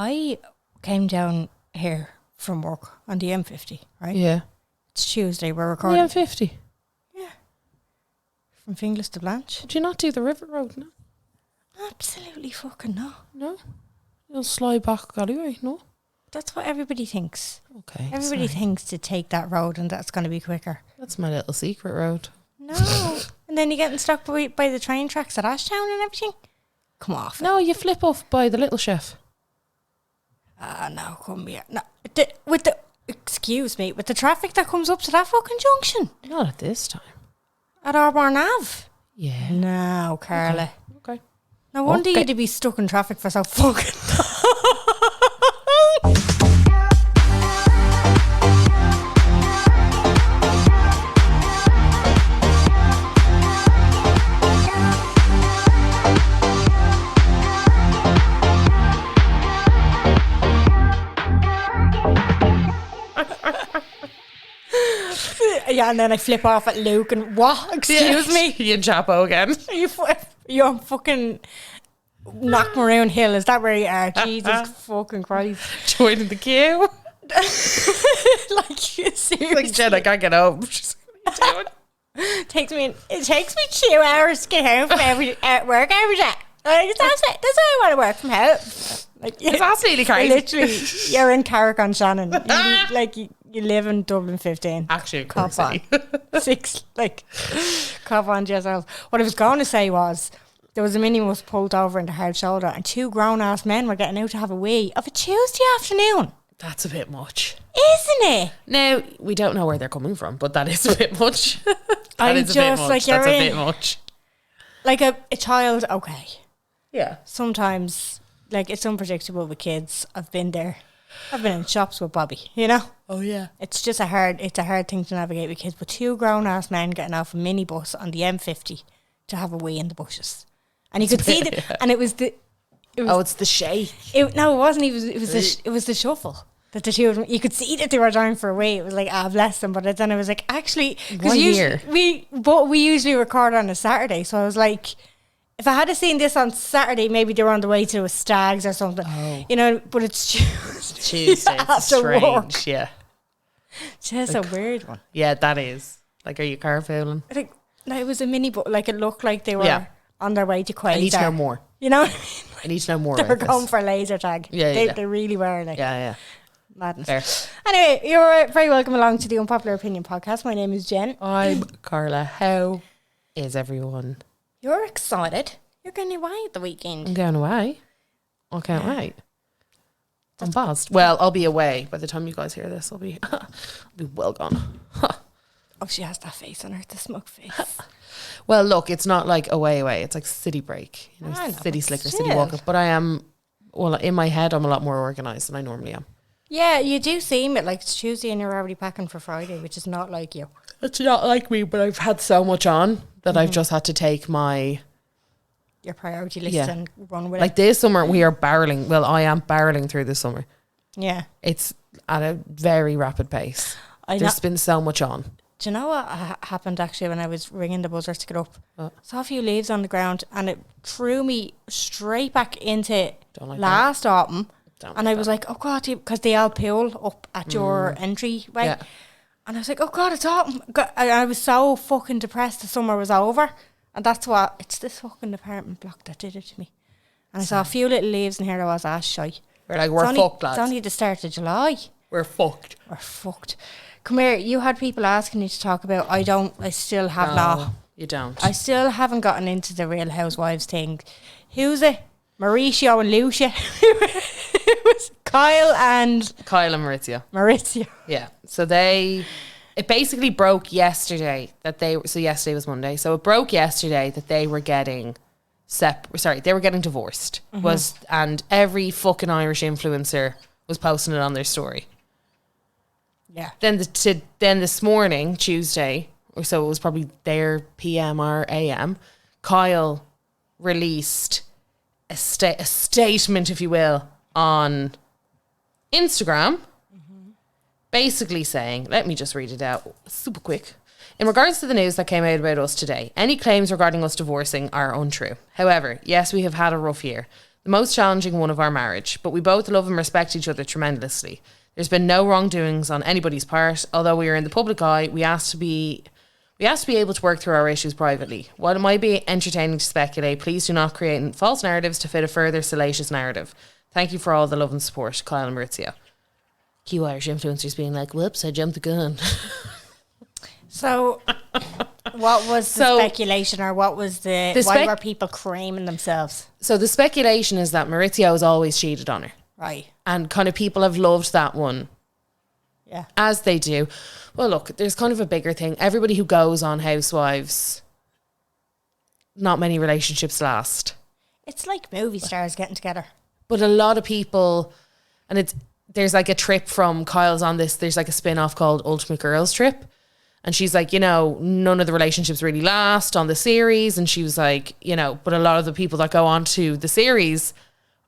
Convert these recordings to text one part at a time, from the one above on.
I came down here from work on the M50, right? Yeah. It's Tuesday, we're recording. The M50? Yeah. From Finglas to Blanche. Did you not do the River Road, no? Absolutely fucking no. No? You'll slide back anyway, no? That's what everybody thinks. Okay. Everybody thinks to take that road and that's going to be quicker. That's my little secret road. No. And then you're getting stuck by the train tracks at Ashtown and everything. Come off. No, you flip off by the Little Chef. No, couldn't be. No, excuse me, with the traffic that comes up to that fucking junction. Not at this time. At Arborn Ave. Yeah. No, Carla. Okay. No wonder you'd be stuck in traffic for so fucking Yeah, and then I flip off at Luke and what? Excuse me? You Chapo again. You're fucking knock Maroon Hill. Is that where you are? Jesus fucking Christ. Joining the queue. Like, seriously. Like, Jen, I can't get home. It takes me 2 hours to get home from work every day. Like, that's why I want to work from home. Like, it's absolutely crazy. Literally, you're in Carrick-on-Shannon. You live in Dublin 15. Actually, of Cop course. on. 6, like, cop on yourself. What I was going to say was, there was a minibus pulled over in the hard shoulder and 2 grown-ass men were getting out to have a wee of a Tuesday afternoon. That's a bit much. Isn't it? Now, we don't know where they're coming from, but that is a bit much. That's you're a bit much. Like a child, okay. Yeah. Sometimes, like, it's unpredictable with kids. I've been there. I've been in shops with Bobby, you know? Oh, yeah. It's just a hard thing to navigate with kids. But 2 grown-ass men getting off a minibus on the M50 to have a wee in the bushes. And you could see that, and it's the shake. It wasn't. It was the shuffle. That the 2 of them, you could see that they were down for a wee. It was like, bless them. But then I was like, actually, because we usually record on a Saturday. So I was like, if I had seen this on Saturday, maybe they were on the way to a Stags or something. Oh. You know, but it's Tuesday. It's strange, work. Yeah. Just like, a weird one. Yeah, that is. Like, are you carpooling? I think it was a mini, but like it looked like they were on their way to Quaid. I need to know more. You know what I mean? I need to know more. They were going for a laser tag. Yeah, they really were. Like, yeah. Madness. Fair. Anyway, you're very welcome along to the Unpopular Opinion podcast. My name is Jen. I'm Carla. How is everyone? You're excited. You're going away at the weekend. I'm going away. I can't wait. I'm buzzed. Well, I'll be away by the time you guys hear this. I'll be well gone. Oh, she has that face on her, the smug face. Well, look, it's not like away. It's like city break. You know, city slicker, city walker. But I am, well, in my head, I'm a lot more organised than I normally am. Yeah, you do seem it like it's Tuesday and you're already packing for Friday, which is not like you. It's not like me, but I've had so much on that I've just had to take your priority list and run with it. Like this summer, we are barreling. Well, I am barreling through this summer. Yeah. It's at a very rapid pace. There's been so much on. Do you know what happened actually when I was ringing the buzzers to get up? Saw a few leaves on the ground and it threw me straight back into last autumn. And I was like, oh God, because they all pool up at your entryway. Yeah. And I was like, oh God, it's autumn. I was so fucking depressed the summer was over. And that's what, it's this fucking apartment block that did it to me. And I saw a few little leaves in here that was ass shy. We're like, we're fucked, lads. It's only the start of July. We're fucked. We're fucked. Come here, you had people asking you to talk about, I still have not. You don't. I still haven't gotten into the Real Housewives thing. Who's it? Mauricio and Lucia. It was Kyle and Maurizio. Yeah. So it basically broke yesterday yesterday was Monday. So it broke yesterday that they were getting they were getting divorced. And every fucking Irish influencer was posting it on their story. Yeah. Then this morning, Tuesday, or so it was probably their PM or AM, Kyle released a statement, if you will, on Instagram, basically saying, let me just read it out super quick. In regards to the news that came out about us today, any claims regarding us divorcing are untrue. However, yes, we have had a rough year. the most challenging one of our marriage, but we both love and respect each other tremendously. There's been no wrongdoings on anybody's part. Although we are in the public eye, we asked to be able to work through our issues privately. While it might be entertaining to speculate, please do not create false narratives to fit a further salacious narrative. Thank you for all the love and support, Kyle and Maurizio. Cue Irish influencers being like, whoops, I jumped the gun. So, what was the speculation, or what was why were people cramming themselves? So the speculation is that Maurizio has always cheated on her. Right. And kind of people have loved that one. Yeah. As they do. Well, look, there's kind of a bigger thing. Everybody who goes on Housewives, not many relationships last. It's like movie stars getting together. But a lot of people, and there's like a trip from Kyle's on this, there's like a spin-off called Ultimate Girls Trip. And she's like, none of the relationships really last on the series. And she was like, but a lot of the people that go on to the series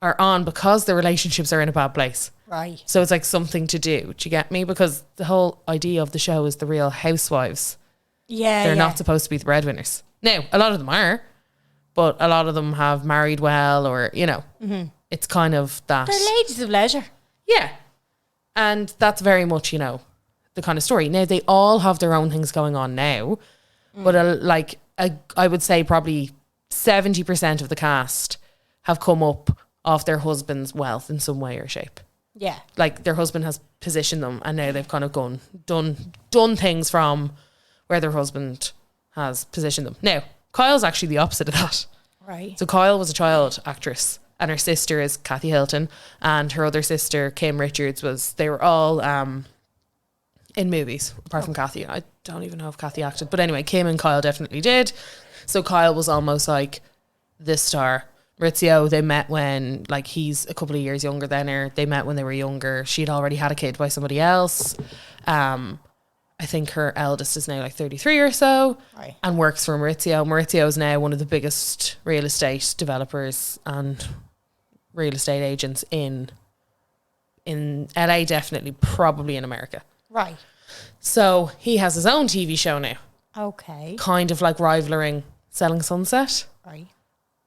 are on because the relationships are in a bad place. Right. So it's like something to do. Do you get me? Because the whole idea of the show is the Real Housewives. Yeah. They're not supposed to be the breadwinners. Now, a lot of them are, but a lot of them have married well, or, it's kind of that. They're ladies of leisure. Yeah. And that's very much, the kind of story. Now, they all have their own things going on now, but I would say probably 70% of the cast have come up off their husband's wealth in some way or shape. Yeah. Like their husband has positioned them, and now they've kind of done things from where their husband has positioned them. Now, Kyle's actually the opposite of that. Right. So Kyle was a child actress, and her sister is Kathy Hilton, and her other sister, Kim Richards, they were all in movies, apart from Kathy. I don't even know if Kathy acted. But anyway, Kim and Kyle definitely did. So Kyle was almost like the star. Maurizio, they met when, he's a couple of years younger than her. They met when they were younger. She'd already had a kid by somebody else. I think her eldest is now 33 or so, right, and works for Maurizio. Maurizio is now one of the biggest real estate developers and real estate agents in LA, definitely, probably in America. Right. So he has his own TV show now. Okay. Kind of like rivaling Selling Sunset. Right.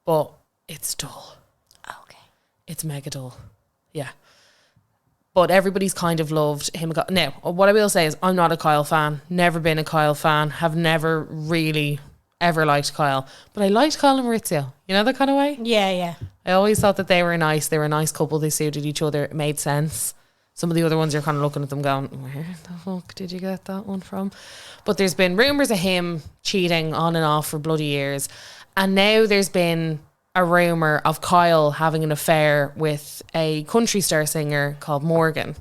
But it's dull. Okay. It's mega dull. Yeah. But everybody's kind of loved him. Now, what I will say is I'm not a Kyle fan. Never been a Kyle fan. Have never really ever liked Kyle. But I liked Kyle and Maurizio. You know that kind of way? Yeah, yeah. I always thought that they were nice. They were a nice couple. They suited each other. It made sense. Some of the other ones, you're kind of looking at them going, where the fuck did you get that one from? But there's been rumours of him cheating on and off for bloody years. And now there's been a rumour of Kyle having an affair with a country star singer called Morgan,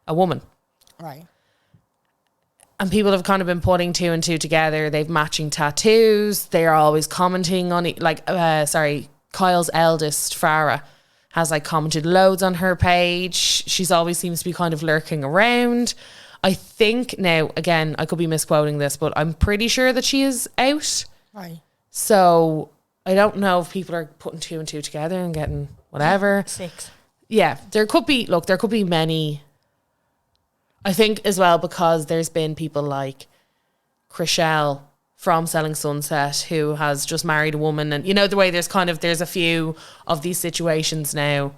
a woman. Right. And people have kind of been putting two and two together. They've matching tattoos. They're always commenting on it. Kyle's eldest, Farah, has commented loads on her page. She's always seems to be kind of lurking around. I think now, again, I could be misquoting this, but I'm pretty sure that she is out. Right. So I don't know if people are putting two and two together and getting whatever. 6. Yeah, there could be many. I think as well, because there's been people like Chriselle from Selling Sunset who has just married a woman, and the way there's a few of these situations now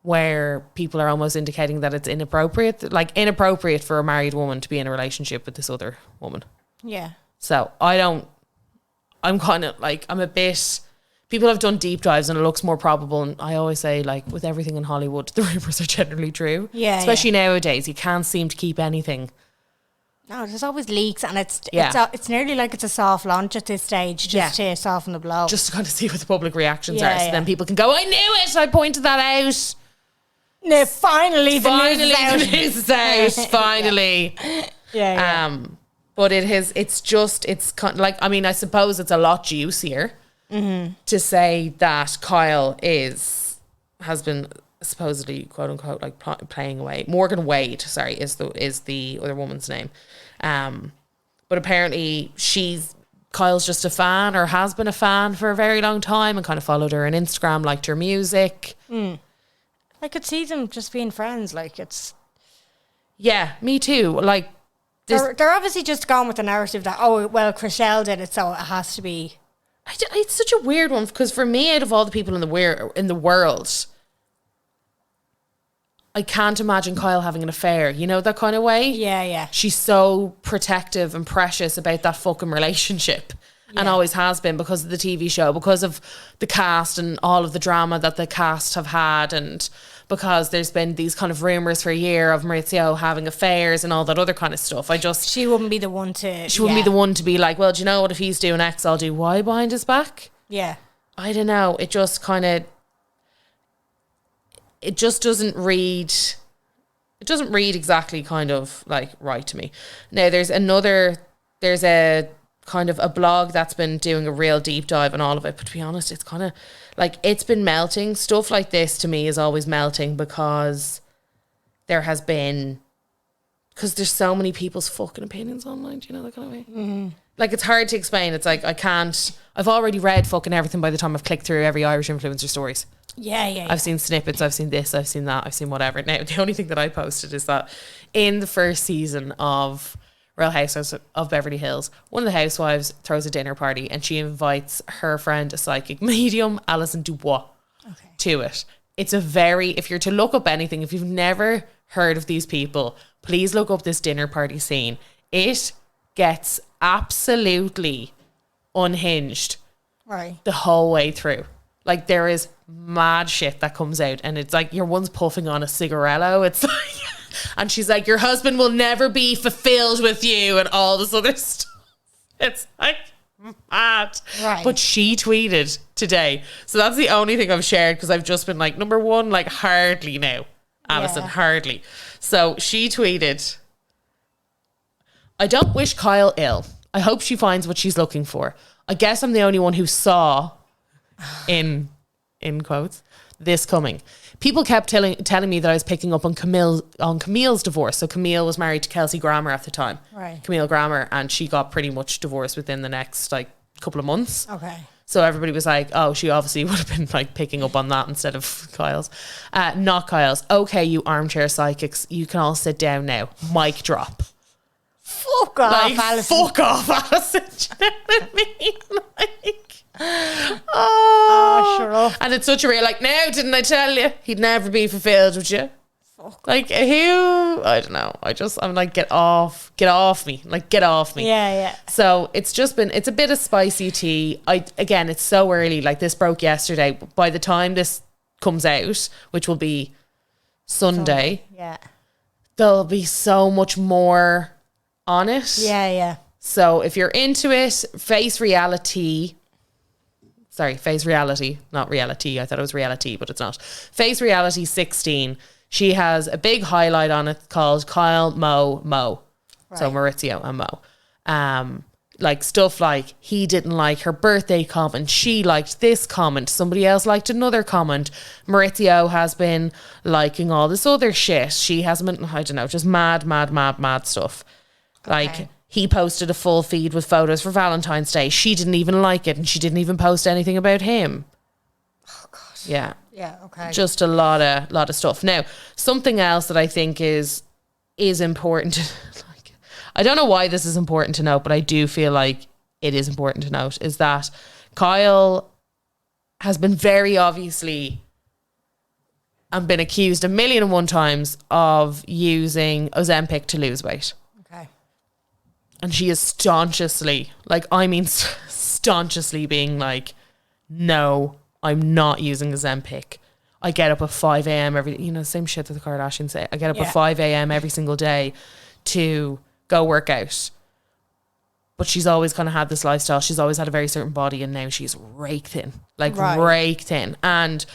where people are almost indicating that it's inappropriate for a married woman to be in a relationship with this other woman. Yeah. So I'm kind of I'm a bit, people have done deep dives and it looks more probable, and I always say with everything in Hollywood, the rumours are generally true. Yeah. Especially nowadays, you can't seem to keep anything. No, there's always leaks, and it's nearly like it's a soft launch at this stage, just to soften the blow. Just to kind of see what the public reactions are, so then people can go, I knew it, I pointed that out. No, finally the news is out. Finally. Yeah. But it's kind of I suppose it's a lot juicier to say that Kyle has been supposedly, quote unquote, playing away. Morgan Wade, is the other woman's name. But apparently Kyle's just a fan, or has been a fan for a very long time, and kind of followed her on Instagram, liked her music. I could see them just being friends. It's. Yeah, me too. They're obviously just gone with the narrative that, Chriselle did it, so it has to be It's such a weird one because for me, out of all the people in the world, I can't imagine Kyle having an affair. You know, that kind of way? Yeah. She's so protective and precious about that fucking relationship. And always has been because of the TV show, because of the cast and all of the drama that the cast have had, and because there's been these kind of rumours for a year of Maurizio having affairs and all that other kind of stuff. She wouldn't be the one to... She wouldn't be the one to be like, well, do you know what? If he's doing X, I'll do Y behind his back. Yeah. I don't know. It just kind of... It just doesn't read... It doesn't read exactly kind of like right to me. Now, there's a kind of a blog that's been doing a real deep dive on all of it, but to be honest, it's kind of like, it's been melting. Stuff like this to me is always melting because there's so many people's fucking opinions online, do you know that kind of way? Mm-hmm. Like, it's hard to explain. It's like, I've already read fucking everything by the time I've clicked through every Irish influencer stories. Yeah. I've seen snippets, I've seen this, I've seen that, I've seen whatever. Now, the only thing that I posted is that in the first season of Real Housewives of Beverly Hills, one of the housewives throws a dinner party and she invites her friend, a psychic medium, Alison Dubois, to it. It's if you're to look up anything, if you've never heard of these people, please look up this dinner party scene. It gets absolutely unhinged the whole way through. Like, there is mad shit that comes out, and it's like, your one's puffing on a cigarello. It's like... And she's like, your husband will never be fulfilled with you, and all this other stuff. It's like mad. Right. But she tweeted today. So that's the only thing I've shared, because I've just been like, number one, like, hardly now. Alison, hardly. So she tweeted, I don't wish Kyle ill. I hope she finds what she's looking for. I guess I'm the only one who saw, in quotes, this coming. People kept telling me that I was picking up on Camille's divorce. So Camille was married to Kelsey Grammer at the time. Right. Camille Grammer, and she got pretty much divorced within the next like couple of months. Okay. So everybody was like, oh, she obviously would have been like picking up on that instead of Kyle's. Not Kyle's. Okay, you armchair psychics, you can all sit down now. Mic drop. Fuck off, Alison. Fuck off, Alison. Do you know what I mean? Like, sure off. And it's such a real, like, now, didn't I tell you he'd never be fulfilled with you? Fuck. Like, who? I don't know. I'm like, get off me. Like, get off me. Yeah. So it's a bit of spicy tea. Again, it's so early. Like, this broke yesterday. By the time this comes out, which will be Sunday, there'll be so much more on it. Yeah. So if you're into it, face reality, not reality. I thought it was reality, but it's not. Face Reality 16. She has a big highlight on it called Kyle, Mo. Right. So Maurizio and Mo. Like stuff like, he didn't like her birthday comment. She liked this comment. Somebody else liked another comment. Maurizio has been liking all this other shit. She hasn't been, I don't know, just mad stuff. Okay. Like, he posted a full feed with photos for Valentine's Day. She didn't even like it, and she didn't even post anything about him. Oh, God. Yeah. Yeah, okay. Just a lot of stuff. Now, something else that I think is important. Like, I don't know why this is important to note, but I do feel like it is important to note, is that Kyle has been very obviously and been accused 1,000,001 times of using Ozempic to lose weight. And she is staunchly being like, no, I'm not using Ozempic. I get up at 5 a.m. Same shit that the Kardashians say. I get up at 5 a.m. every single day to go work out. But she's always kind of had this lifestyle. She's always had a very certain body, and now she's raked thin. Raked thin. And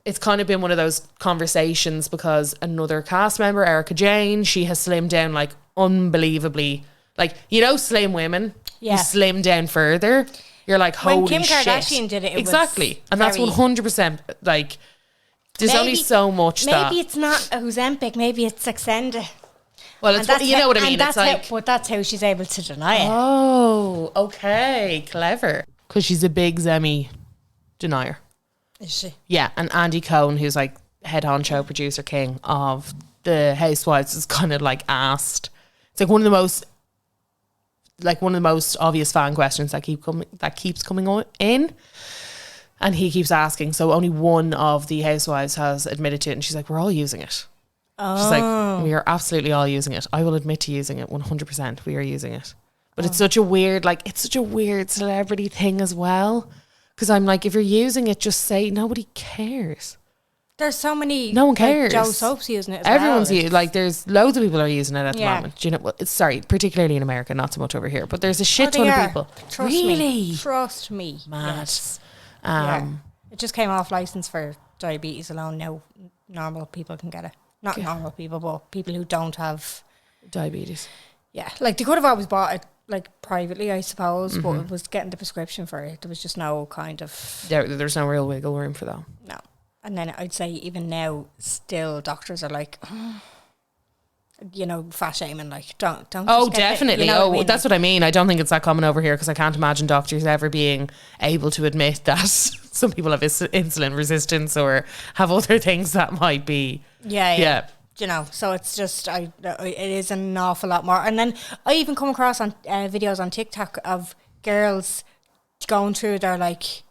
it's kind of been one of those conversations because another cast member, Erica Jane, she has slimmed down like unbelievably. Like, slim women, you slim down further. You're like, holy shit. When Kim Kardashian did it, exactly. And that's 100%, like, there's only so much maybe it's not Ozempic, maybe it's Saxenda. Well, it's what I mean. It's like, but that's how she's able to deny it. Oh, okay. Clever. Because she's a big Zemi denier. Is she? Yeah. And Andy Cohen, who's like head honcho producer king of the Housewives, is kind of like asked. It's like one of the most like one of the most obvious fan questions that keeps coming in. And he keeps asking. So only one of the housewives has admitted to it. And she's like, we're all using it. Oh. She's like, we are absolutely all using it. I will admit to using it 100%. We are using it. But it's such a weird, celebrity thing as well. Because I'm like, if you're using it, just say nobody cares. There's so many. No one cares. Like Joe Soap's using it. Everyone's there's loads of people are using it at the moment. Do you know? Well, sorry, particularly in America, not so much over here. But there's a shit ton of people. Trust me. Mad. Yes. It just came off license for diabetes alone. Now normal people can get it. Not normal people, but people who don't have diabetes. Yeah, like they could have always bought it like privately, I suppose, but it was getting the prescription for it. There was just no kind of there's no real wiggle room for that. No. And then I'd say even now, still doctors are like, fat shaming, like don't. Oh, definitely. That's what I mean. I don't think it's that common over here because I can't imagine doctors ever being able to admit that some people have insulin resistance or have other things that might be. Yeah. So it's just it is an awful lot more. And then I even come across on videos on TikTok of girls going through their like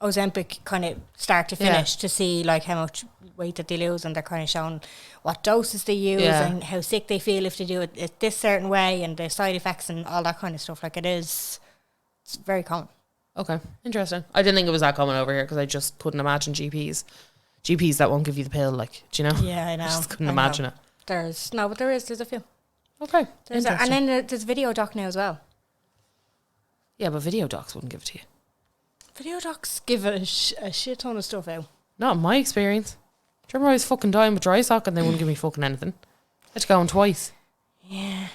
Ozempic kind of start to finish to see like how much weight that they lose, and they're kind of showing what doses they use and how sick they feel if they do it this certain way and the side effects and all that kind of stuff. Like it's very common. Okay, interesting. I didn't think it was that common over here because I just couldn't imagine GPs that won't give you the pill, like, do you know? Yeah, I know. I just couldn't imagine it. There's a few. Okay, and then there's video doc now as well. Yeah, but video docs wouldn't give it to you. Video docs give a shit ton of stuff out. Not in my experience. Do you remember I was fucking dying with dry sock and they wouldn't give me fucking anything? I had to go on twice. Yeah.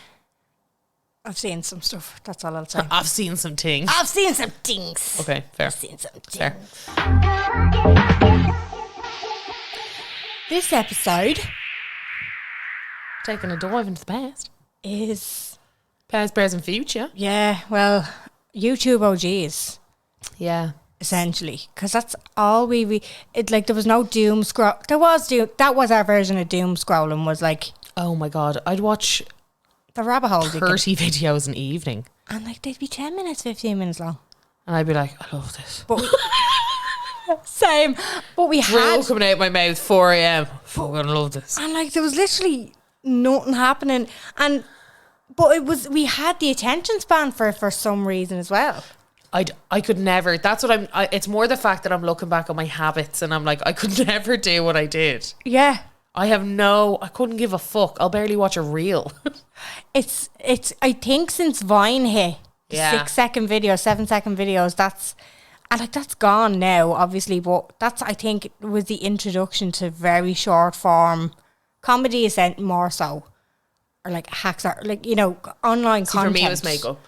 I've seen some stuff. That's all I'll say. I've seen some things. Okay, fair. I've seen some things. Fair. This episode taking a dive into the past is past, present, future. Yeah, well, YouTube OGs. Yeah, essentially, because that's all we like. There was no doom scroll. There was doom. That was our version of doom scrolling. Was like, oh my god, I'd watch the rabbit hole 30 videos an evening, and like they'd be 10 minutes, 15 minutes long, and I'd be like, I love this. But same, but we had coming out my mouth 4 a.m. Fucking love this, and like there was literally nothing happening, but we had the attention span for some reason as well. I could never. That's what it's more the fact that I'm looking back on my habits and I'm like, I could never do what I did. Yeah. I couldn't give a fuck. I'll barely watch a reel. It's I think since Vine hit, 6-second videos, 7-second videos, that's gone now, obviously, but that's, I think, was the introduction to very short form comedy, is more so, or like hacks, or like, online content. For me, it was makeup.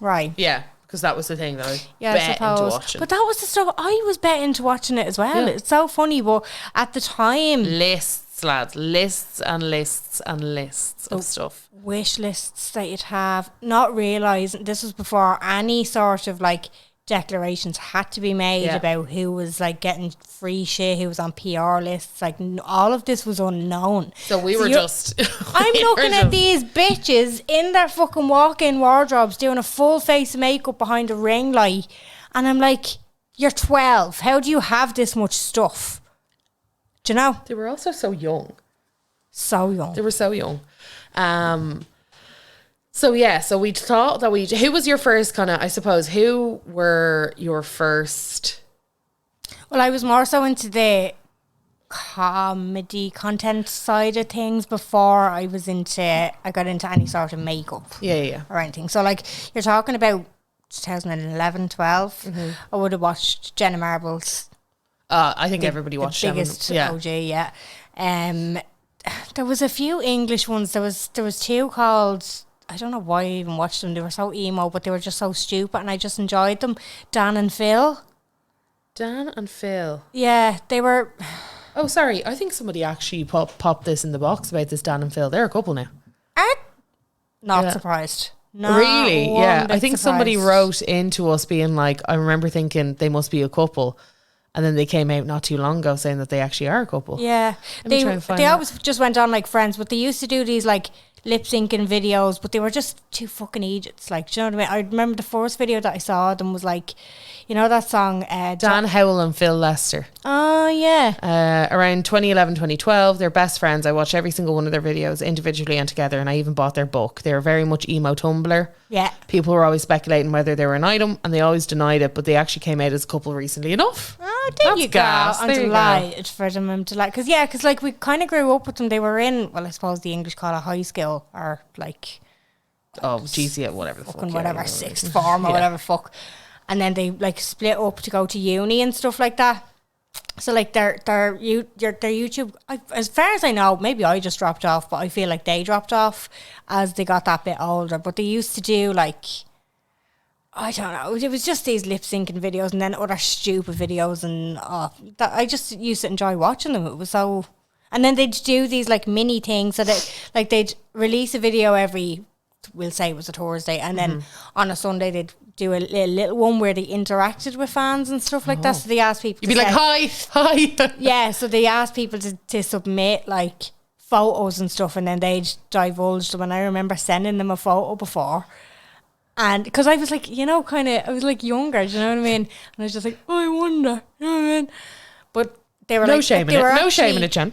Right. Yeah. Because that was the thing that I was betting to watching. But that was the stuff I was betting to watching it as well. Yeah. It's so funny, but at the time... Lists, lads. Lists and lists and lists of stuff. Wish lists that you'd have. Not realising this was before any sort of like declarations had to be made about who was like getting free shit, who was on PR lists. Like all of this was unknown. So we were just... I'm looking at these bitches in their fucking walk-in wardrobes doing a full face of makeup behind a ring light, and I'm like, you're 12. How do you have this much stuff? Do you know? They were also so young. So young. They were so young. So we thought that who was your first kind of, I suppose, who were your first? Well, I was more so into the comedy content side of things before I got into any sort of makeup. Yeah. Or anything. So like you're talking about 2011, 12. Mm-hmm. I would have watched Jenna Marbles. I think everybody watched the biggest OG, yeah. There was a few English ones. There was two called, I don't know why I even watched them. They were so emo, but they were just so stupid, and I just enjoyed them. Dan and Phil. Yeah, they were... Oh, sorry. I think somebody actually popped this in the box about this Dan and Phil. They're a couple now. Not surprised. Not really? Yeah. I think surprised. Somebody wrote into us being like, I remember thinking they must be a couple. And then they came out not too long ago saying that they actually are a couple. Yeah. They always just went on like friends, but they used to do these like lip syncing videos, but they were just two fucking idiots. Like, do you know what I mean? I remember the first video that I saw of them was like, you know that song, Dan Howell and Phil Lester. Oh yeah. Around 2011, 2012, they're best friends. I watch every single one of their videos individually and together, and I even bought their book. They were very much emo Tumblr. Yeah. People were always speculating whether they were an item, and they always denied it, but they actually came out as a couple recently enough. Oh, there you go. I'm delighted for them. I'm delighted. Because, yeah, because, like, we kind of grew up with them. They were in, well, I suppose the English call it high school, or, like... Oh, GC, whatever the fuck. Whatever, yeah, sixth form or whatever fuck. And then they, like, split up to go to uni and stuff like that. So, like, their YouTube... as far as I know, maybe I just dropped off, but I feel like they dropped off as they got that bit older. But they used to do, like... I don't know. It was just these lip syncing videos and then other stupid videos, and that I just used to enjoy watching them. It was so, and then they'd do these like mini things, so that like they'd release a video every, we'll say it was a Thursday, and then on a Sunday they'd do a little one where they interacted with fans and stuff like that. So they asked people. You'd be like, hi. Yeah. So they asked people to submit like photos and stuff, and then they'd divulge them. And I remember sending them a photo before. And because I was like, you know, I was like younger, do you know what I mean? And I was just like, oh, I wonder, you know what I mean? But they were no shame in it. No shame in it, Jen.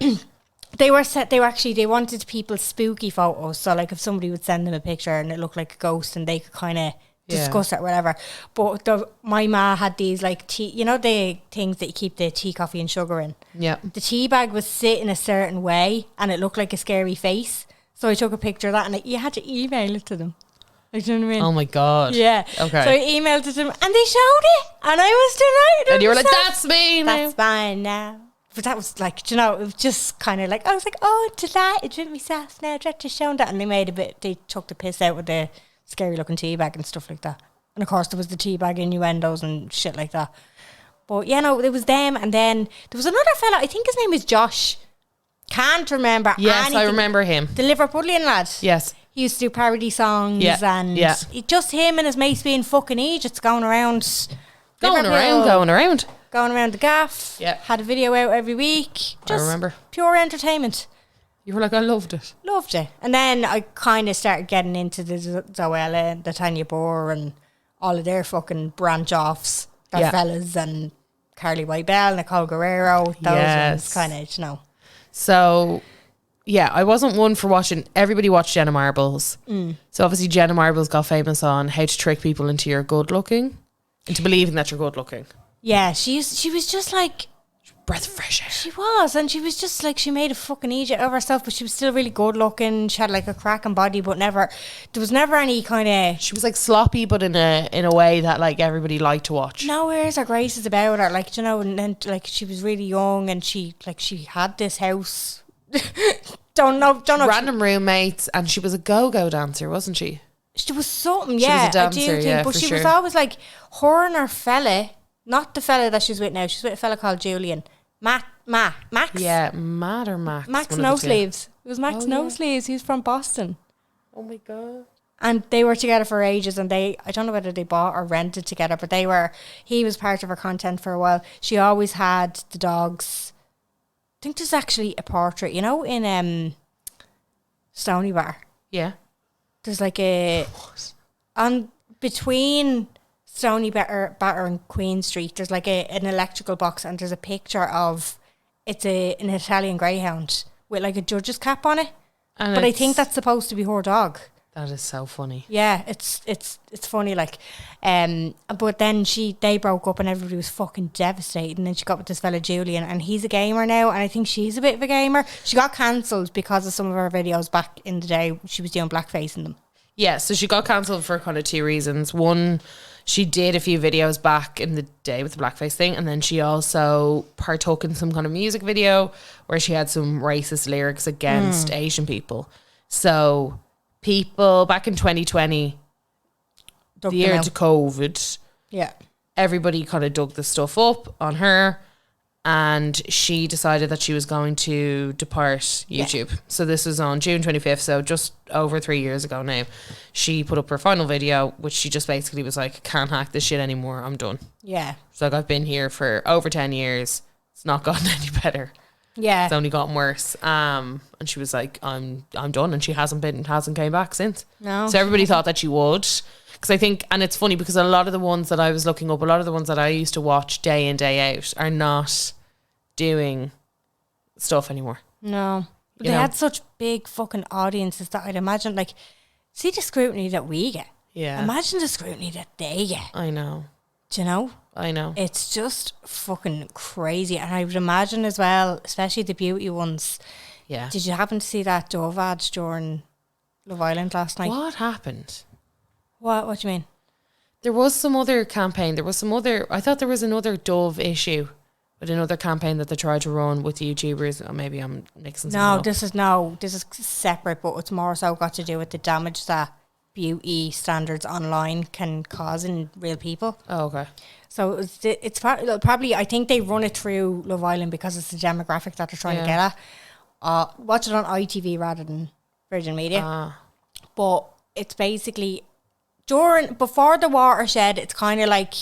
They wanted people's spooky photos. So like if somebody would send them a picture and it looked like a ghost, and they could kind of discuss it or whatever. But my ma had these like tea, you know, the things that you keep the tea, coffee and sugar in. Yeah. The tea bag was sit in a certain way and it looked like a scary face. So I took a picture of that, and you had to email it to them. Like, do you know what I mean? Oh my God. Yeah. Okay. So I emailed it to them and they showed it, and I was delighted. And you were like, that's me now. That's mine now. But that was like, do you know, it was just kind of like, I was like, oh, delighted with myself now. Just shown that. And they took the piss out with the scary looking tea bag and stuff like that. And of course there was the tea bag innuendos and shit like that. But yeah, no, it was them. And then there was another fella, I think his name was Josh. Can't remember. Yes, anything. I remember him. The Liverpudlian lad. Yes. He used to do parody songs, and just him and his mates being fucking idiots going around the gaff. Yeah. Had a video out every week. Just I remember. Pure entertainment. You were like, I loved it. Loved it. And then I kind of started getting into the Zoella and the Tanya Boer and all of their fucking branch offs. Their fellas and Carly White Bell, Nicole Guerrero. Those ones kind of, you know. So... yeah, I wasn't one for watching. Everybody watched Jenna Marbles. So obviously Jenna Marbles got famous on how to trick people into into believing that you're good looking. Yeah, she was just like breath of fresh air. She was, and she was just like, she made a fucking idiot of herself, but she was still really good looking. She had like a cracking body, but there was never any kind of. She was like sloppy, but in a way that like everybody liked to watch. No airs or graces about her, like, you know, and then like she was really young, and she had this house. Don't know. Random roommates, and she was a go-go dancer, wasn't she? She was something, she was a dancer, I do think, but she was always like, her and her fella, not the fella that she's with now. She's with a fella called Julian. Max. Yeah, Matt or Max. Max No Sleeves. It was Max No Sleeves. He's from Boston. Oh my God. And they were together for ages, and I don't know whether they bought or rented together, but he was part of her content for a while. She always had the dogs. I think there's actually a portrait, you know, in Stony Bar. Yeah. There's like between Stony Bar and Queen Street, there's like an electrical box, and there's a picture of, it's an Italian greyhound with like a judge's cap on it. But I think that's supposed to be her dog. That is so funny. Yeah, it's funny, like, but then they broke up and everybody was fucking devastated, and then she got with this fella Julian, and he's a gamer now, and I think she's a bit of a gamer. She got cancelled because of some of her videos back in the day. She was doing blackface in them. Yeah, so she got cancelled for kind of two reasons. One, she did a few videos back in the day with the blackface thing, and then she also partook in some kind of music video where she had some racist lyrics against Asian people. So people back in 2020, the year to COVID, everybody kind of dug the stuff up on her, and she decided that she was going to depart YouTube. So this was on June 25th, so just over 3 years ago now. She put up her final video, which she just basically was like, can't hack this shit anymore, I'm done. Yeah. So like, I've been here for over 10 years, it's not gotten any better. Yeah. It's only gotten worse. And she was like, I'm done. And she hasn't came back since. No. So everybody thought that she would. Because I think, and it's funny because a lot of the ones that I was looking up, a lot of the ones that I used to watch day in, day out are not doing stuff anymore. No. But they had such big fucking audiences that I'd imagine, like, see the scrutiny that we get. Yeah. Imagine the scrutiny that they get. I know. Do you know? I know. It's just fucking crazy. And I would imagine as well, especially the beauty ones. Yeah. Did you happen to see that Dove ad during Love Island last night? What happened? What do you mean? There was some other campaign. I thought there was another Dove issue with another campaign that they tried to run with YouTubers. Or maybe I'm mixing something up. This is separate, but it's more so got to do with the damage that beauty standards online can cause in real people. Oh, okay. So it's probably, I think they run it through Love Island because it's the demographic that they're trying to get at. Watch it on ITV rather than Virgin Media. But it's basically before the watershed, it's kind of like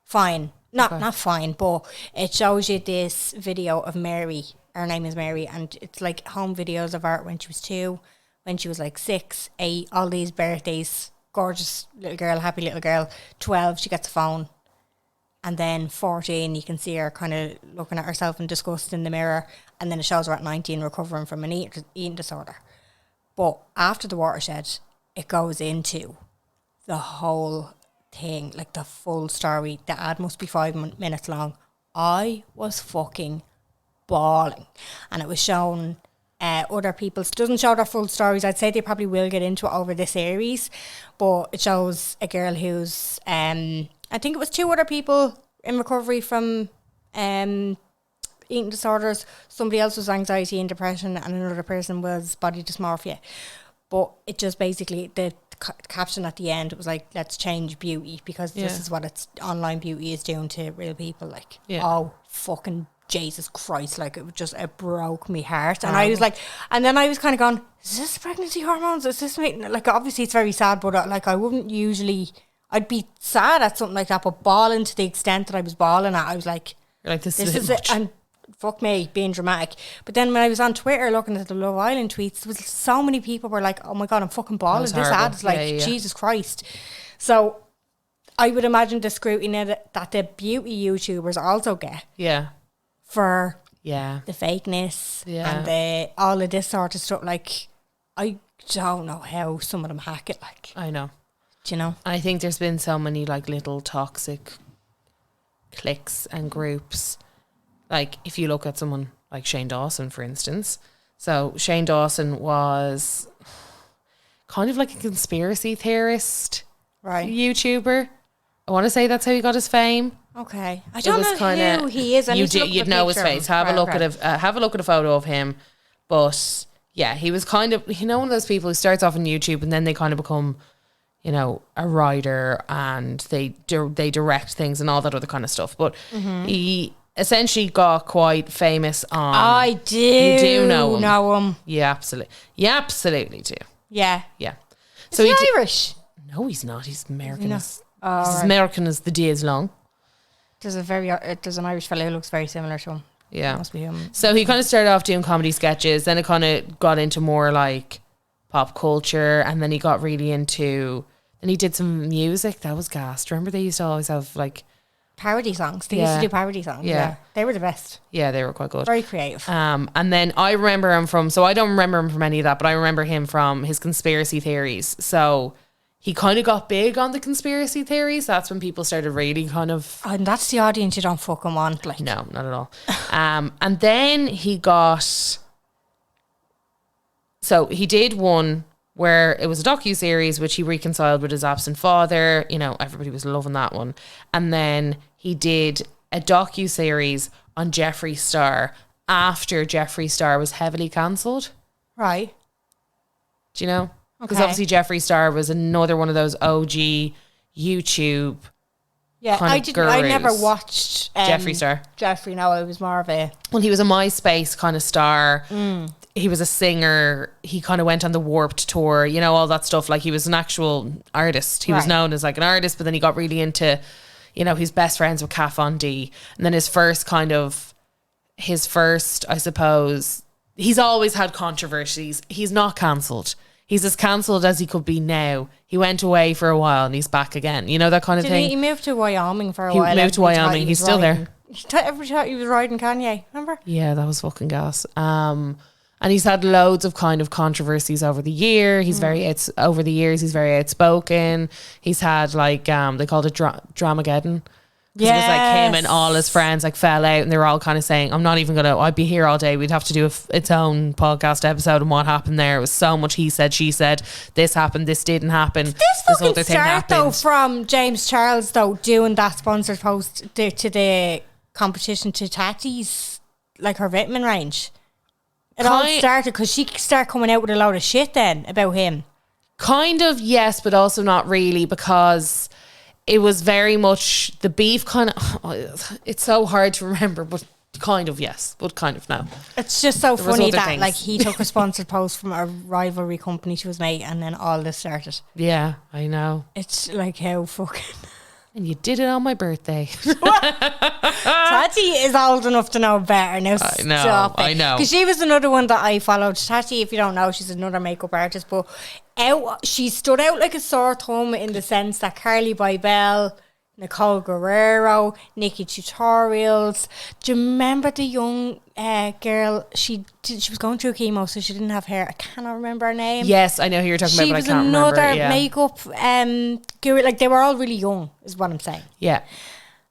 fine. Not fine, but it shows you this video of Mary. Her name is Mary, and it's like home videos of her when she was 2, when she was like 6, 8, all these birthdays. Gorgeous little girl, happy little girl. 12, she gets a phone. And then 14, you can see her kind of looking at herself in disgust in the mirror. And then it shows her at 19 recovering from an eating disorder. But after the watershed, it goes into the whole thing, like the full story. The ad must be 5 minutes long. I was fucking bawling. And it was shown other people's, doesn't show their full stories. I'd say they probably will get into it over the series. But it shows a girl who's... I think it was 2 other people in recovery from eating disorders. Somebody else was anxiety and depression, and another person was body dysmorphia. But it just basically, the caption at the end, it was like, let's change beauty, because this is what online beauty is doing to real people. Like, oh, fucking Jesus Christ. Like, it broke me heart. And I was like, and then I was kind of going, is this pregnancy hormones? Is this making, like, obviously it's very sad, but like, I wouldn't usually... I'd be sad at something like that, but bawling to the extent that I was bawling at, I was like, this is it. And fuck me, being dramatic. But then when I was on Twitter looking at the Love Island tweets, there was so many people were like, oh my God, I'm fucking bawling. This ad is like, Jesus Christ. So I would imagine the scrutiny that the beauty YouTubers also get. Yeah. For the fakeness and all of this sort of stuff. Like, I don't know how some of them hack it. Like, I know. Do you know? I think there's been so many like little toxic cliques and groups. Like if you look at someone like Shane Dawson, for instance. So Shane Dawson was kind of like a conspiracy theorist, right? YouTuber. I want to say that's how he got his fame. Okay, I don't know who he is. You'd know his face. Have a look at a photo of him. But yeah, he was kind of, one of those people who starts off on YouTube and then they kind of become, a writer, and they direct things and all that other kind of stuff. But he essentially got quite famous on... I do. You do know him. Yeah, absolutely. You absolutely do. Yeah. Yeah. Is he Irish? No, he's not. He's American. No. He's as American as the day is long. There's an Irish fellow who looks very similar to him. Yeah. Must be him. So he kind of started off doing comedy sketches, then it kind of got into more like pop culture, and then he got really into... And he did some music that was gas. Remember they used to always have like parody songs. They used to do parody songs. Yeah. They were the best. Yeah, they were quite good. Very creative. And then I remember him from, so I don't remember him from any of that, but I remember him from his conspiracy theories. So he kind of got big on the conspiracy theories. That's when people started really kind of... And that's the audience you don't fucking want. Like. No, not at all. And then he got... So he did one where it was a docu-series which he reconciled with his absent father. Everybody was loving that one. And then he did a docu-series on Jeffree Star after Jeffree Star was heavily cancelled. Right. Do you know? Because obviously Jeffree Star was another one of those O.G. YouTube I never watched Jeffree Star. Jeffree, no, it was more of a... Well, he was a MySpace kind of star. He was a singer. He kind of went on the Warped tour, all that stuff. Like he was an actual artist. He was known as like an artist, but then he got really into, he's best friends with Kat Von D. And then his first kind of his first, I suppose, he's always had controversies. He's not cancelled. He's as cancelled as he could be now. He went away for a while and he's back again. You know, that kind of thing. He moved to Wyoming for a while. He moved to Wyoming. He's still there. Every time he was riding Kanye, remember? Yeah, that was fucking gas. And he's had loads of kind of controversies over the year. He's over the years, he's very outspoken. He's had like, they called it Dramageddon. Because it was like him and all his friends like fell out and they were all kind of saying, I'm not even going to, I'd be here all day. We'd have to do its own podcast episode on what happened there. It was so much he said, she said, this happened, this didn't happen. This fucking start though from James Charles though doing that sponsored post to the competition to Tati's, like her vitamin range. It all started because she started coming out with a load of shit then about him. Kind of, yes, but also not really, because it was very much the beef kind of, it's so hard to remember, but kind of yes, but kind of no. It's just so funny that like he took a sponsored post from a rivalry company to his mate and then all this started. Yeah, I know. It's like how fucking... And you did it on my birthday. Tati is old enough to know better now. I know. Because she was another one that I followed. Tati, if you don't know, she's another makeup artist, but she stood out like a sore thumb in the sense that Carly Bybel, Nicole Guerrero, Nikki Tutorials. Do you remember the young girl? She was going through chemo, so she didn't have hair. I cannot remember her name. Yes, I know who you're talking about, but I can't remember. She was another makeup guru. Like, they were all really young, is what I'm saying. Yeah.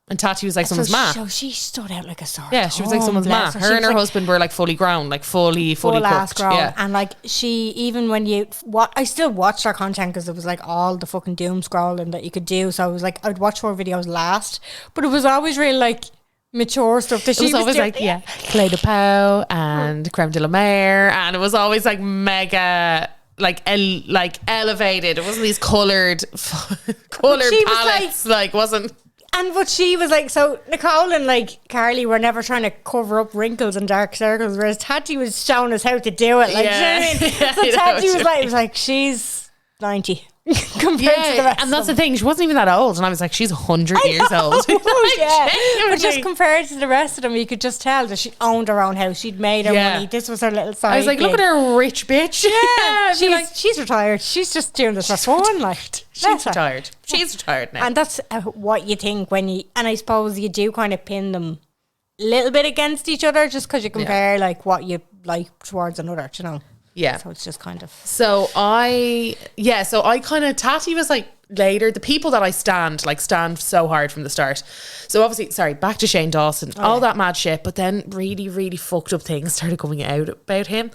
And Tati was like someone's ma. So she stood out like a sore thumb. Yeah, she was like someone's ma. Her and her husband were like fully grown, like fully cooked. Yeah. And like she, even when I still watched her content because it was like all the fucking doom scrolling that you could do. So I was like, I'd watch her videos last, but it was always really like mature stuff that she was always doing. Like Clé de Pau and Creme de la Mer, and it was always like mega like elevated. It wasn't these coloured palettes, like wasn't. And what she was like, so Nicole and like Carly were never trying to cover up wrinkles and dark circles, whereas Tati was showing us how to do it. Like, yeah. Do you know what I mean? So Tati was like, she's 90 compared to the rest. And that's the thing, she wasn't even that old, and I was like, she's 100 years old. But just compared to the rest of them, you could just tell that she owned her own house. She'd made her money. This was her little side. I was like, look at her rich bitch. Yeah, she's retired. She's just doing this for fun. Like, she's retired. She's retired now. And that's what you think when you, and I suppose you do kind of pin them a little bit against each other just because you compare like what you like towards another, you know. Yeah. So it's just kind of. So I kind of, Tati was like later, the people that I stand so hard from the start. So obviously, back to Shane Dawson, all that mad shit, but then really, really fucked up things started coming out about him.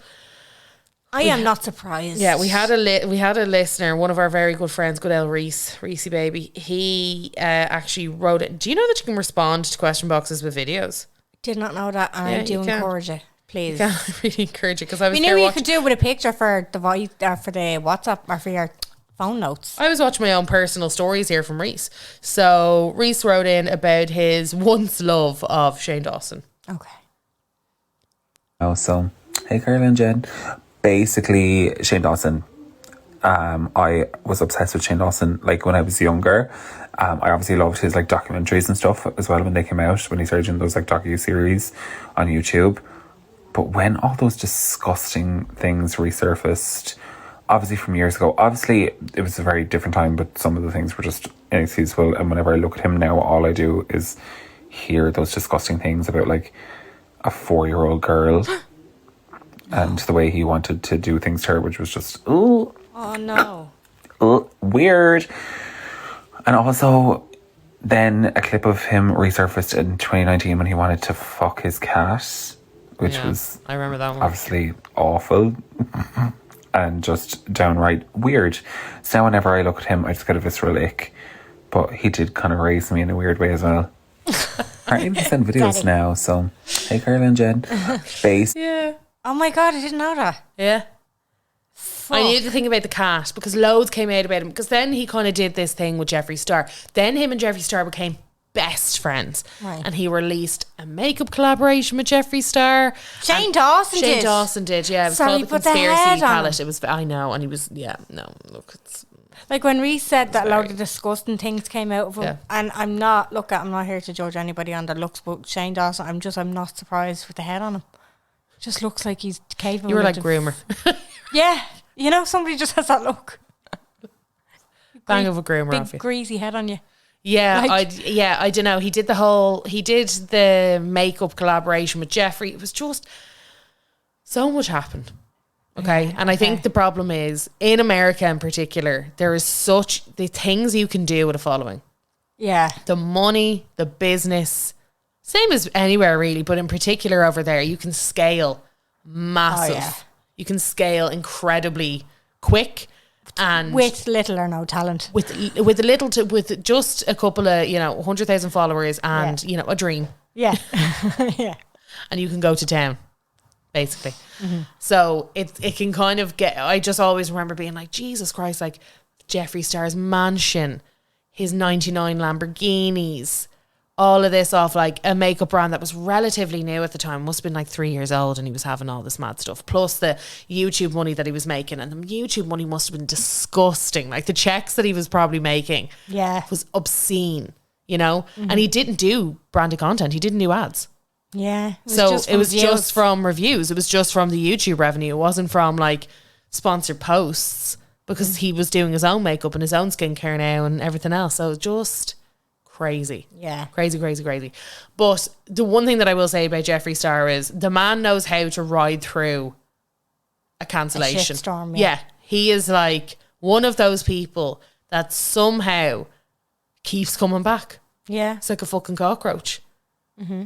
I am not surprised. Yeah, we had a listener, one of our very good friends, good old Reese baby. He actually wrote it. Do you know that you can respond to question boxes with videos? Did not know that, and I do encourage it. Please. I really encourage it because I was. We knew you could do it with a picture for the voice or for the WhatsApp or for your phone notes. I was watching my own personal stories here from Reese. So Reese wrote in about his once love of Shane Dawson. Okay. So, hey Carl and Jen. Basically, Shane Dawson. I was obsessed with Shane Dawson like when I was younger. I obviously loved his like documentaries and stuff as well when they came out, when he started doing those like docu-series on YouTube. But when all those disgusting things resurfaced, obviously from years ago, obviously it was a very different time, but some of the things were just inexcusable. And whenever I look at him now, all I do is hear those disgusting things about like a 4-year-old girl and the way he wanted to do things to her, which was just, oh no, weird. And also then a clip of him resurfaced in 2019 when he wanted to fuck his cat, which was, I remember that one, obviously awful and just downright weird. So now whenever I look at him, I just get a visceral ick. But he did kind of raise me in a weird way as well. Aren't able to send videos now, so hey Carl and Jen. Yeah. Oh my god, I didn't know that. Yeah. Fuck. I knew the thing about the cat because loads came out about him, because then he kind of did this thing with Jeffree Star. Then him and Jeffree Star became best friends, and he released a makeup collaboration with Jeffree Star. Shane Dawson did, yeah. It was called the Conspiracy Palette. It was, I know, and he was, look, it's. Like when Reese said that a load of disgusting things came out of him, Yeah. and I'm not here to judge anybody on their looks, but Shane Dawson, I'm not surprised with the head on him. Just looks like he's capable. You were like groomer. Yeah, you know, somebody just has that look. Bang of a groomer off you. Big greasy head on you. Yeah, Like- I don't know. He did the makeup collaboration with Jeffrey. It was just so much happened. Okay. And I think the problem is in America in particular, there is such the things you can do with a following. Yeah. The money, the business, same as anywhere really, but in particular over there, you can scale massive. Oh, yeah. You can scale incredibly quick and With little or no talent. with just a couple of 100,000 followers and a dream, Yeah. Yeah. and you can go to town basically. So it can kind of get, I just always remember being like, Jesus Christ, like Jeffree Star's mansion, his 99 Lamborghinis, all of this off like a makeup brand that was relatively new at the time, must have been like 3 years old, and he was having all this mad stuff, plus the YouTube money that he was making, and the YouTube money must have been disgusting. Like the checks that he was probably making was obscene, and he didn't do branded content, he didn't do ads. Yeah. It was just from reviews. It was just from the YouTube revenue. It wasn't from like sponsored posts, because he was doing his own makeup and his own skincare now and everything else. So just crazy. Yeah. Crazy. But the one thing that I will say about Jeffree Star is the man knows how to ride through a cancellation. shitstorm, yeah. He is like one of those people that somehow keeps coming back. Yeah. It's like a fucking cockroach.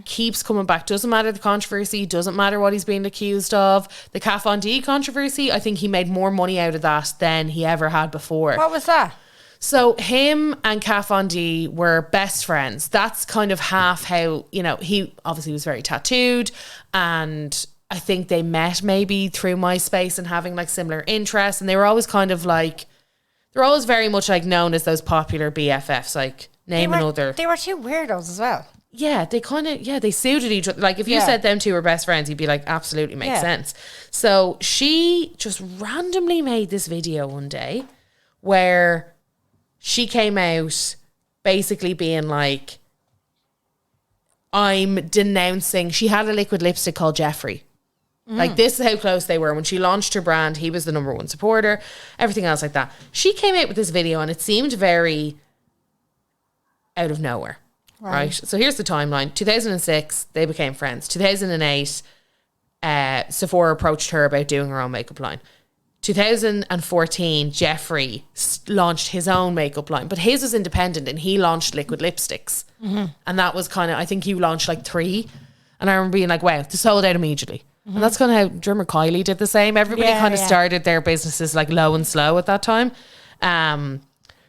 Keeps coming back. Doesn't matter the controversy, doesn't matter what he's being accused of. The Kat Von D controversy, I think he made more money out of that than he ever had before. What was that? So him and Kat Von D were best friends. That's kind of half how, he obviously was very tattooed, and I think they met maybe through MySpace and having like similar interests, and they were always kind of like, they're always very much like known as those popular BFFs, like name another. They were two weirdos as well. Yeah, they kind of, they suited each other. Like if you said them two were best friends, you'd be like, absolutely makes sense. So she just randomly made this video one day where she came out basically being like, I'm denouncing, she had a liquid lipstick called Jeffree. Like this is how close they were. When she launched her brand, he was the number one supporter, everything else like that. She came out with this video and it seemed very out of nowhere. Right. So here's the timeline. 2006, they became friends. 2008, Sephora approached her about doing her own makeup line. 2014, Jeffree launched his own makeup line, but his was independent and he launched liquid lipsticks. And that was kind of, I think you launched like 3. And I remember being like, wow, they sold out immediately. And that's kind of how drummer Kylie did the same. Everybody kind of started their businesses like low and slow at that time.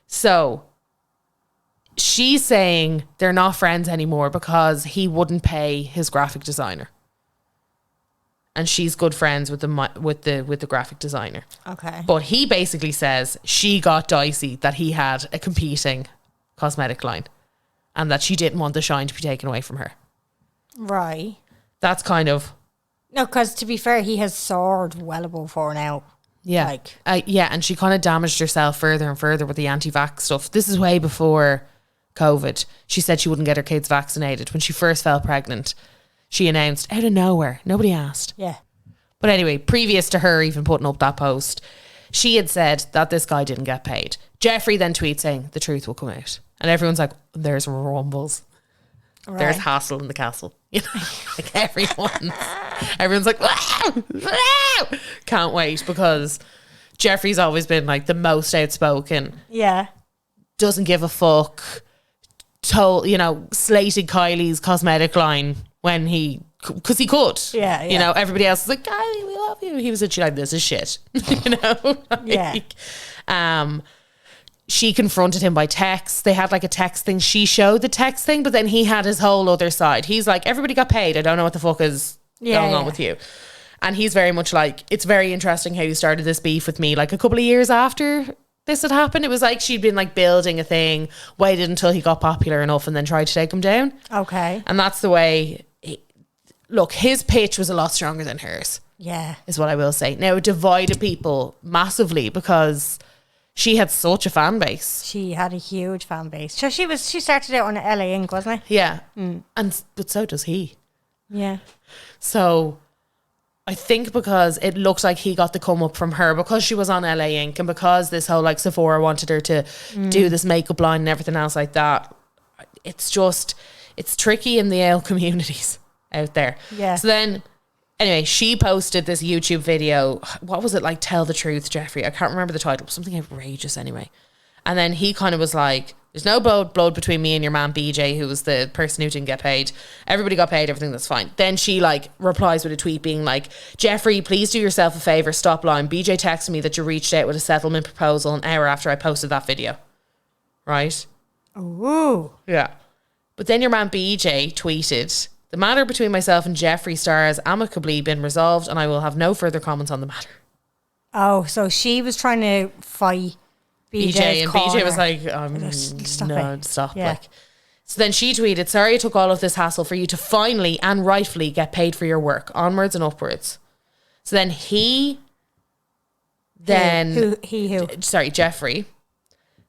So she's saying they're not friends anymore because he wouldn't pay his graphic designer, and she's good friends with the graphic designer. Okay. But he basically says she got dicey that he had a competing cosmetic line, and that she didn't want the shine to be taken away from her. Right. That's kind of No, because to be fair, he has soared well above her now. and she kind of damaged herself further and further with the anti-vax stuff. This is way before COVID. She said she wouldn't get her kids vaccinated. When she first fell pregnant, she announced out of nowhere, nobody asked. Yeah. But anyway, previous to her even putting up that post, she had said that this guy didn't get paid. Jeffree then tweets saying the truth will come out, and everyone's like, there's rumbles. Right. There's hassle in the castle. Like everyone's like, wow, wow. Can't wait, because Jeffree's always been like the most outspoken. Yeah. Doesn't give a fuck. Slated Kylie's cosmetic line when because he could. Yeah. Everybody else is like, Kylie, we love you. He was like, this is shit. She confronted him by text. They had like a text thing. She showed the text thing, but then he had his whole other side. He's like, everybody got paid. I don't know what the fuck is going on with you. And he's very much like, it's very interesting how you started this beef with me like a couple of years after this had happened. It was like she'd been like building a thing, waited until he got popular enough and then tried to take him down. Okay. And that's the way. Look, his pitch was a lot stronger than hers. Yeah. Is what I will say. Now, it divided people massively because she had such a fan base. She had a huge fan base. So she started out on LA Inc., wasn't it? Yeah. But so does he. Yeah. So I think because it looked like he got the come up from her because she was on LA Inc. and because this whole like Sephora wanted her to do this makeup line and everything else like that, it's tricky in the ale communities out there. Yeah. So then, anyway, she posted this YouTube video. What was it like? Tell the truth, Jeffrey. I can't remember the title. Something outrageous anyway. And then he kind of was like, there's no blood between me and your man BJ, who was the person who didn't get paid. Everybody got paid, everything, that's fine. Then she like replies with a tweet being like, Jeffrey, please do yourself a favour, stop lying. BJ texted me that you reached out with a settlement proposal an hour after I posted that video. Right? Ooh. Yeah. But then your man BJ tweeted, the matter between myself and Jeffree Star has amicably been resolved and I will have no further comments on the matter. Oh, so she was trying to fight BJ and BJ was like, stop. Yeah. Like, so then she tweeted, sorry it took all of this hassle for you to finally and rightfully get paid for your work. Onwards and upwards. So then Jeffrey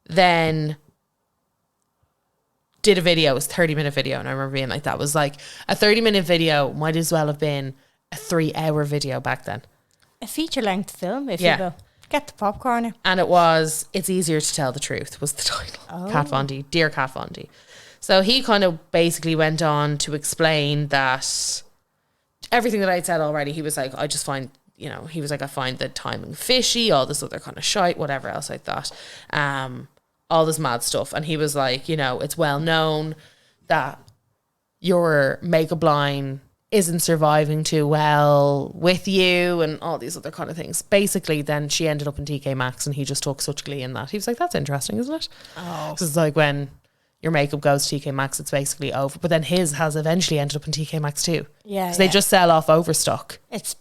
then did a video. It was a 30-minute video, and I remember being like, that was like a 30-minute video might as well have been a 3-hour video back then. A feature-length film, if you will. Get the popcorn out. And it's easier to tell the truth was the title. Kat Von D, Dear Kat Von D. So he kind of basically went on to explain that everything that I'd said already. He was like, I just find, he was like, I find the timing fishy, all this other kind of shite, whatever else like that. All this mad stuff. And he was like, it's well known that your makeup line isn't surviving too well with you and all these other kind of things. Basically, then she ended up in TK Maxx and he just took such glee in that. He was like, that's interesting, isn't it? Oh. Because it's like when your makeup goes to TK Maxx, it's basically over. But then his has eventually ended up in TK Maxx too. Yeah. Because they just sell off overstock. It's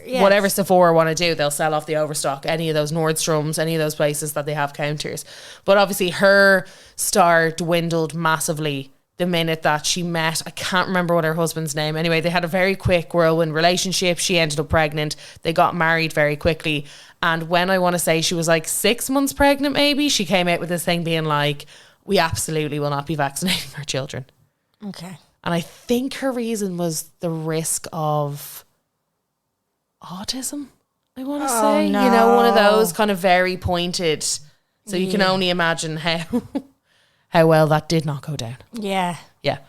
whatever Sephora want to do, they'll sell off the overstock. Any of those Nordstroms, any of those places that they have counters. But obviously her star dwindled massively the minute that she met, I can't remember what her husband's name. Anyway, they had a very quick whirlwind relationship. She ended up pregnant. They got married very quickly. And when I want to say she was like 6 months pregnant, maybe, she came out with this thing being like, we absolutely will not be vaccinating our children. Okay. And I think her reason was the risk of autism, I want to say. No. One of those kind of very pointed. So you can only imagine how well that did not go down. Yeah. Yeah.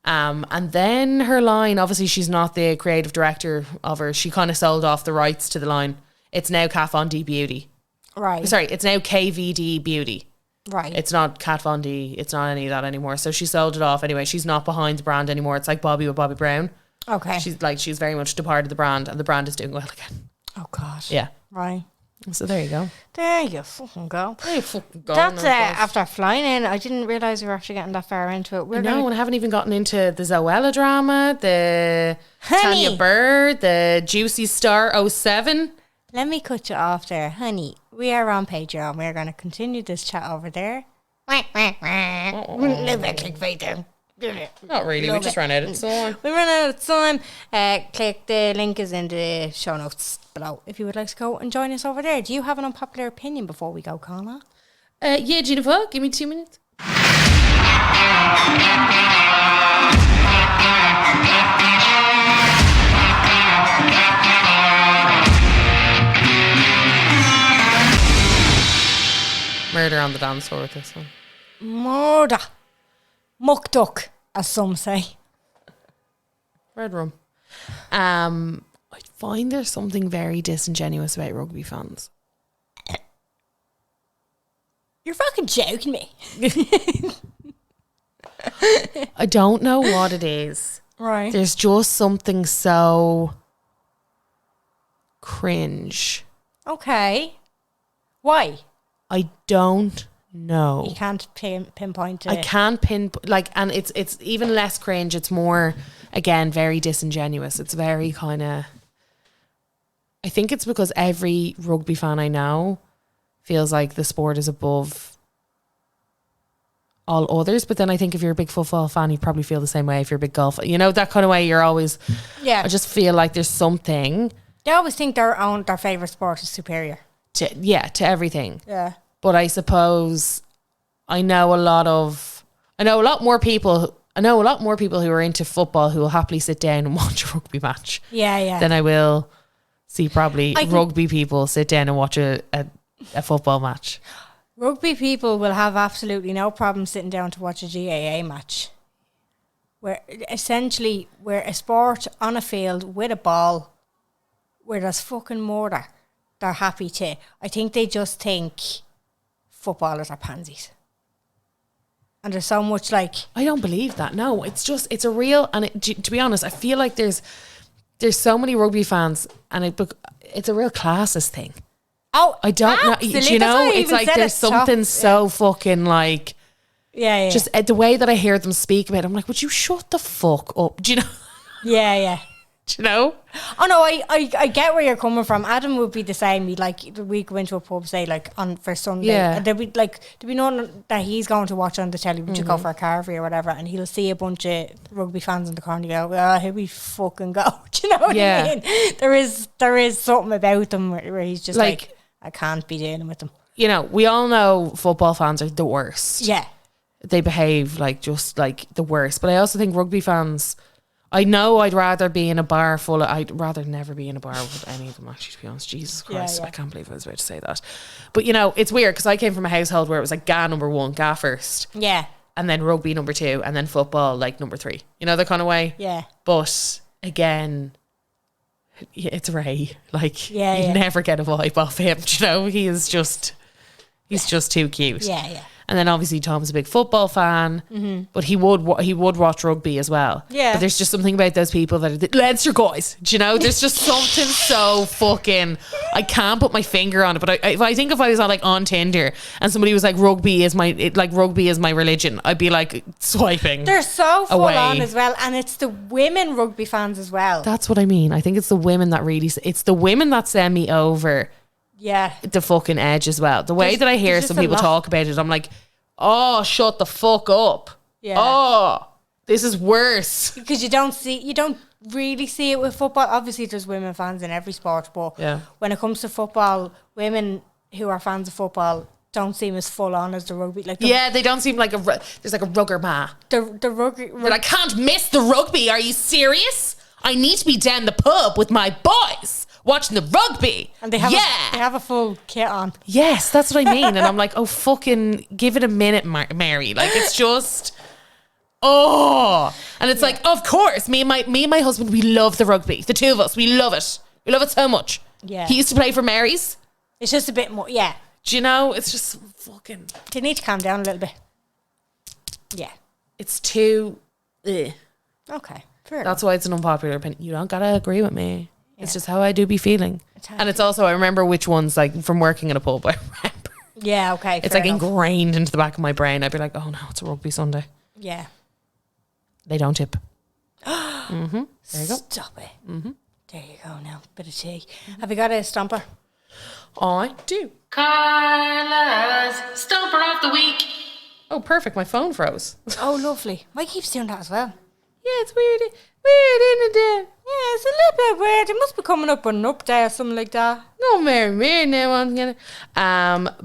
And then her line, obviously she's not the creative director of her. She kind of sold off the rights to the line. It's now Kat Von D Beauty. Right. Sorry, it's now KVD Beauty. Right. It's not Kat Von D. It's not any of that anymore. So she sold it off anyway. She's not behind the brand anymore. It's like Bobby with Bobby Brown. Okay. She's very much departed the brand and the brand is doing well again. Oh God. Yeah. Right. So there you go. There you fucking go. There you fucking go. That's after flying in. I didn't realise we were actually getting that far into it. And I haven't even gotten into the Zoella drama, the Tanya Burr, the Juicy Star 07. Let me cut you off there. Honey, we are on Patreon. We're going to continue this chat over there. Little bit clickbait there. Not really. We just ran out of time. We ran out of time. Click the link is in the show notes below if you would like to go and join us over there. Do you have an unpopular opinion before we go, Carla? Yeah, Jennifer, give me 2 minutes. Murder on the dance floor with this one. Murder. Muck duck, as some say. Red rum. I find there's something very disingenuous about rugby fans. You're fucking joking me. I don't know what it is. Right. There's just something so cringe. Okay. Why? I don't know. You can't pinpoint it. I can't and it's even less cringe. It's more, again, very disingenuous. It's very kind of, I think it's because every rugby fan I know feels like the sport is above all others. But then I think if you're a big football fan, you probably feel the same way if you're a big golf. That kind of way you're always, I just feel like there's something. They always think their favourite sport is superior. To everything. Yeah. But I suppose I know a lot more people who are into football who will happily sit down and watch a rugby match. Yeah. Than I will see probably rugby people sit down and watch a football match. Rugby people will have absolutely no problem sitting down to watch a GAA match. Where essentially we're a sport on a field with a ball where there's fucking murder. They're happy to. I think they just think footballers are pansies. And there's so much like... I don't believe that. No, it's a real... And to be honest, I feel like there's so many rugby fans and it's a real classist thing. Oh, I don't know. Do you know? It's like there's something so fucking like... Yeah. Just the way that I hear them speak about it, I'm like, would you shut the fuck up? Do you know? Yeah. Do you know? Oh no, I get where you're coming from. Adam would be the same. We'd go into a pub, say for Sunday, and there'd be none that he's going to watch on the telly. We just go for a carvery or whatever, and he'll see a bunch of rugby fans in the corner and go, here we fucking go. Do you know what I mean? There is something about them where he's just like I can't be dealing with them. You know, we all know football fans are the worst. Yeah. They behave just like the worst. But I also think rugby fans, I know I'd rather be in a bar I'd rather never be in a bar with any of them, actually, to be honest. Jesus Christ, I can't believe I was about to say that. But, it's weird because I came from a household where it was like GA number 1, GA first. Yeah. And then rugby number 2, and then football number 3. You know, the kind of way? Yeah. But, again, it's Ray. You yeah. never get a vibe off him. Do you know? He's just too cute. Yeah. And then obviously Tom's a big football fan, but he would watch rugby as well. Yeah. But there's just something about those people that are the Leinster guys. Do you know? There's just something so fucking... I can't put my finger on it, but I think if I was on Tinder and somebody was like, rugby is my religion, I'd be like swiping. They're so full away. on as well, and it's the women rugby fans as well. That's what I mean. I think it's the women that it's the women that send me over. Yeah. The fucking edge as well. The way that I hear some people talk about it, I'm like, oh, shut the fuck up. Yeah. Oh, this is worse. Because you don't really see it with football. Obviously, there's women fans in every sport, but when it comes to football, women who are fans of football don't seem as full on as the rugby. They don't seem like there's like a rugger ma. The rugby. I can't miss the rugby. Are you serious? I need to be down the pub with my boys watching the rugby. And they have a full kit on. Yes, that's what I mean. And I'm like, oh, fucking give it a minute, Mary. It's just, and it's like, of course, me and my husband, we love the rugby. The two of us, we love it. We love it so much. Yeah. He used to play for Mary's. It's just a bit more, yeah. Do you know? It's just fucking... They need to calm down a little bit. Yeah. It's too... Okay, fair enough. That's why it's an unpopular opinion. You don't gotta agree with me. Yeah. It's just how I do be feeling. And it's also, I remember which ones, from working in a pub, I remember. Yeah, okay. It's ingrained into the back of my brain. I'd be like, oh no, it's a rugby Sunday. Yeah. They don't tip. There you go. Stop it. There you go now. Bit of tea. Have you got a stomper? I do. Carla's Stomper of the Week. Oh, perfect. My phone froze. Oh, lovely. Mine keeps doing that as well. Yeah, it's weird. Weird, isn't it? Yeah, it's a little bit weird. It must be coming up on an update or something like that. No, Mary now on together.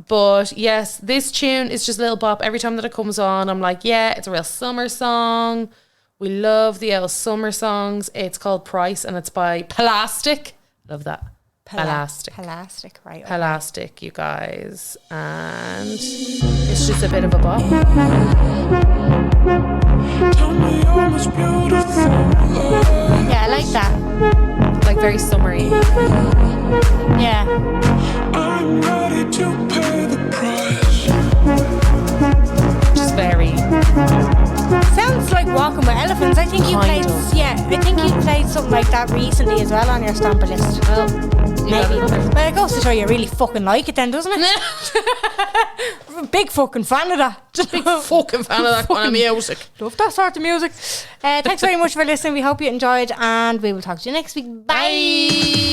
But yes, this tune is just a little bop. Every time that it comes on, I'm like, yeah, it's a real summer song. We love the old summer songs. It's called Price and it's by Plastic. Love that. Plastic, right? Plastic, you guys. And it's just a bit of a bop. Yeah, I like that. Very summery. Yeah. I'm ready to pay the price. Just very. Sounds like Walking with Elephants. I think you played. Yeah, I think you played something like that recently as well on your stamper list. Well, maybe. But it goes to show you really fucking like it then, doesn't it? Big fucking fan of that. Big fucking fan of that kind of music. Love that sort of music. Thanks very much for listening. We hope you enjoyed and we will talk to you next week. Bye.